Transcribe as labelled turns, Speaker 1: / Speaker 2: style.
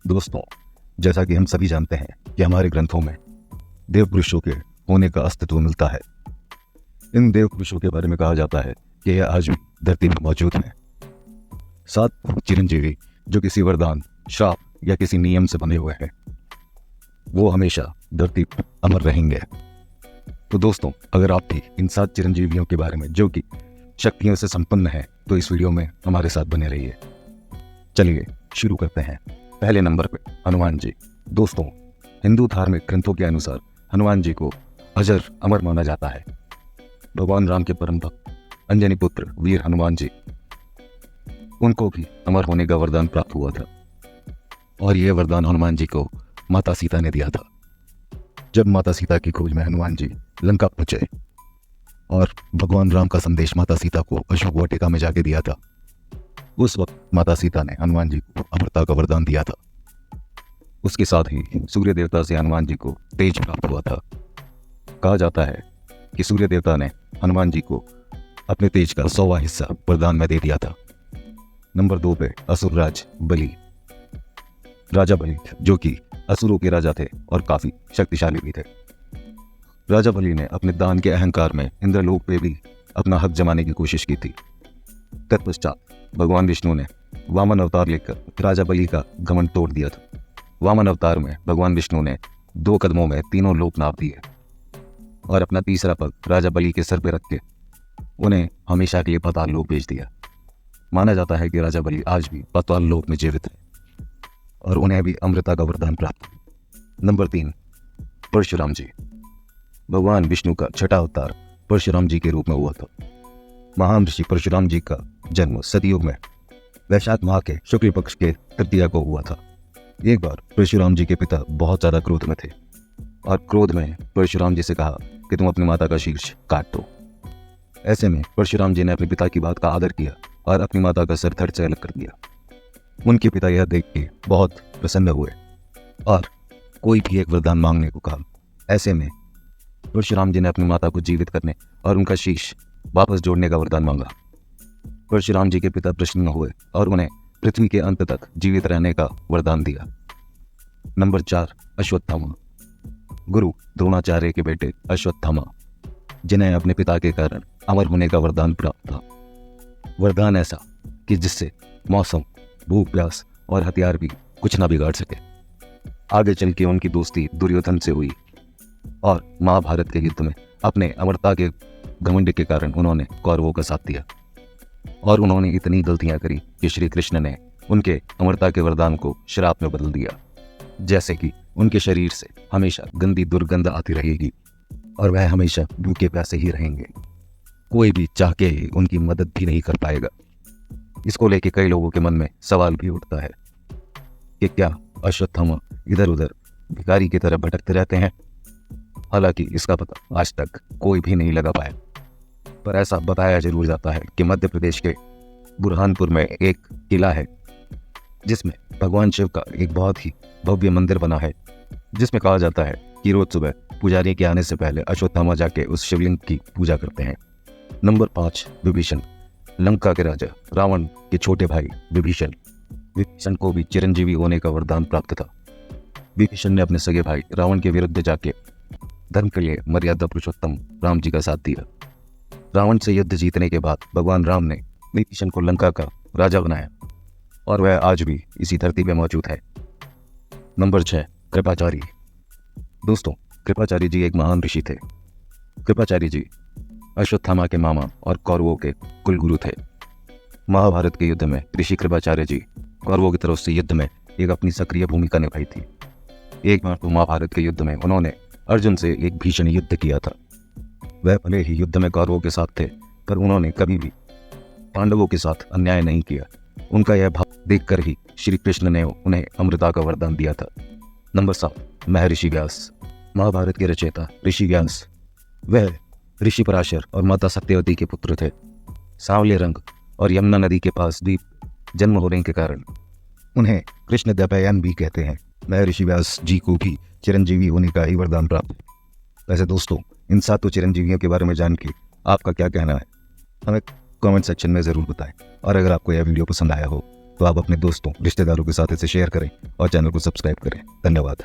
Speaker 1: दोस्तों, जैसा कि हम सभी जानते हैं कि हमारे ग्रंथों में देव पुरुषों के होने का अस्तित्व मिलता है। इन देव पुरुषों के बारे में कहा जाता है कि यह आज भी धरती पर मौजूद हैं। 7 चिरंजीवी जो किसी वरदान, श्राप या किसी नियम से बंधे हुए हैं, वो हमेशा धरती पर अमर रहेंगे। तो दोस्तों, अगर आप भी इन 7 चिरंजीवियों के बारे में जो कि शक्तियों से संपन्न है, तो इस वीडियो में हमारे साथ बने रहिए। चलिए शुरू करते हैं। पहले नंबर पे हनुमान जी। दोस्तों, हिंदू धार्मिक ग्रंथों के अनुसार हनुमान जी को अजर अमर माना जाता है। भगवान राम के परम भक्त अंजनी पुत्र वीर हनुमान जी, उनको भी अमर होने का वरदान प्राप्त हुआ था और यह वरदान हनुमान जी को माता सीता ने दिया था। जब माता सीता की खोज में हनुमान जी लंका पहुंचे और भगवान राम का संदेश माता सीता को अशोक वाटिका में जाके दिया था, उस वक्त माता सीता ने हनुमान जी को अमरता का वरदान दिया था। उसके साथ ही सूर्य देवता से हनुमान जी को तेज प्राप्त हुआ था। कहा जाता है कि सूर्य देवता ने हनुमान जी को अपने तेज का 100वां हिस्सा वरदान में दे दिया था। नंबर 2 पे असुरराज बलि। राजा बलि जो कि असुरों के राजा थे और काफी शक्तिशाली भी थे। राजा बलि ने अपने दान के अहंकार में इंद्रलोक पे भी अपना हक जमाने की कोशिश की थी। तत्पश्चात भगवान विष्णु ने वामन अवतार लेकर राजा बलि का घमंड तोड़ दिया था। वामन अवतार में भगवान विष्णु ने 2 कदमों में तीनों लोक नाप दिए और अपना तीसरा पग राजा बलि के सर पर रख के उन्हें हमेशा के लिए पाताल लोक भेज दिया। माना जाता है कि राजा बलि आज भी पाताल लोक में जीवित है और उन्हें भी अमृता का वरदान प्राप्त। नंबर 3 परशुराम जी। भगवान विष्णु का छठा अवतार परशुराम जी के रूप में हुआ था। महान ऋषि परशुराम जी का जन्म सतयुग में वैशाख माह के शुक्ल पक्ष के तृतीया को हुआ था। एक बार परशुराम जी के पिता बहुत ज्यादा क्रोध में थे और क्रोध में परशुराम जी से कहा कि तुम अपनी माता का शीर्ष काट दो। ऐसे में परशुराम जी ने अपने पिता की बात का आदर किया और अपनी माता का सर धड़ से अलग कर दिया। उनके पिता यह देख के बहुत प्रसन्न हुए और कोई भी एक वरदान मांगने को कहा। ऐसे में परशुराम जी ने अपनी माता को जीवित करने और उनका शीश वापस जोड़ने का वरदान मांगा। परशुराम जी के पिता प्रसन्न हुए और उन्हें पृथ्वी के अंत तक जीवित रहने का वरदान दिया। नंबर 4 अश्वत्थामा। गुरु द्रोणाचार्य के बेटे अश्वत्थामा, जिन्हें अपने पिता के कारण अमर होने का वरदान प्राप्त था। वरदान ऐसा कि जिससे मौसम, भूख प्यास और हथियार भी कुछ ना बिगाड़ सके। आगे चल के उनकी दोस्ती दुर्योधन से हुई और महाभारत के युद्ध में अपने अमरता के घमंड के कारण उन्होंने कौरवों का साथ दिया और उन्होंने इतनी गलतियां करी कि श्री कृष्ण ने उनके अमरता के वरदान को श्राप में बदल दिया। जैसे कि उनके शरीर से हमेशा गंदी दुर्गंध आती रहेगी और वह हमेशा भूखे प्यासे ही रहेंगे। कोई भी चाह के उनकी मदद भी नहीं कर पाएगा। इसको लेके कई लोगों के मन में सवाल भी उठता है कि क्या अश्वत्थामा इधर उधर भिखारी की तरह भटकते रहते हैं। हालांकि इसका पता आज तक कोई भी नहीं लगा पाया, पर ऐसा बताया जरूर जाता है कि मध्य प्रदेश के बुरहानपुर में एक किला है जिसमें भगवान शिव का एक बहुत ही भव्य मंदिर बना है, जिसमें कहा जाता है कि रोज सुबह पुजारी के आने से पहले अश्वत्थामा जाके उस शिवलिंग की पूजा करते हैं। नंबर 5 विभीषण। लंका के राजा रावण के छोटे भाई विभीषण को भी चिरंजीवी होने का वरदान प्राप्त था। विभीषण ने अपने सगे भाई रावण के विरुद्ध जाके धर्म के लिए मर्यादा पुरुषोत्तम राम जी का साथ दिया। रावण से युद्ध जीतने के बाद भगवान राम ने विभीषण को लंका का राजा बनाया और वह आज भी इसी धरती पे मौजूद है। नंबर 6 कृपाचार्य। दोस्तों, कृपाचार्य जी एक महान ऋषि थे। कृपाचार्य जी अश्वत्थामा के मामा और कौरवों के कुलगुरु थे। महाभारत के युद्ध में ऋषि कृपाचार्य जी कौरवों की तरफ से युद्ध में एक अपनी सक्रिय भूमिका निभाई थी। एक बार तो महाभारत के युद्ध में उन्होंने अर्जुन से एक भीषण युद्ध किया था। वह भले ही युद्ध में कौरवों के साथ थे, पर उन्होंने कभी भी पांडवों के साथ अन्याय नहीं किया। उनका यह भाव देखकर ही श्री कृष्ण ने उन्हें अमृता का वरदान दिया था। नंबर 7 महर्षि व्यास। महाभारत के रचयिता ऋषि व्यास, वह ऋषि पराशर और माता सत्यवती के पुत्र थे। सांवले रंग और यमुना नदी के पास द्वीप जन्म होने के कारण उन्हें कृष्ण द्वैपायन भी कहते हैं। महर्षि व्यास जी को भी चिरंजीवी होने का ही वरदान प्राप्त है। वैसे दोस्तों, इन 7 चिरंजीवियों के बारे में जान के आपका क्या कहना है, हमें कमेंट सेक्शन में ज़रूर बताएं। और अगर आपको यह वीडियो पसंद आया हो तो आप अपने दोस्तों रिश्तेदारों के साथ इसे शेयर करें और चैनल को सब्सक्राइब करें। धन्यवाद।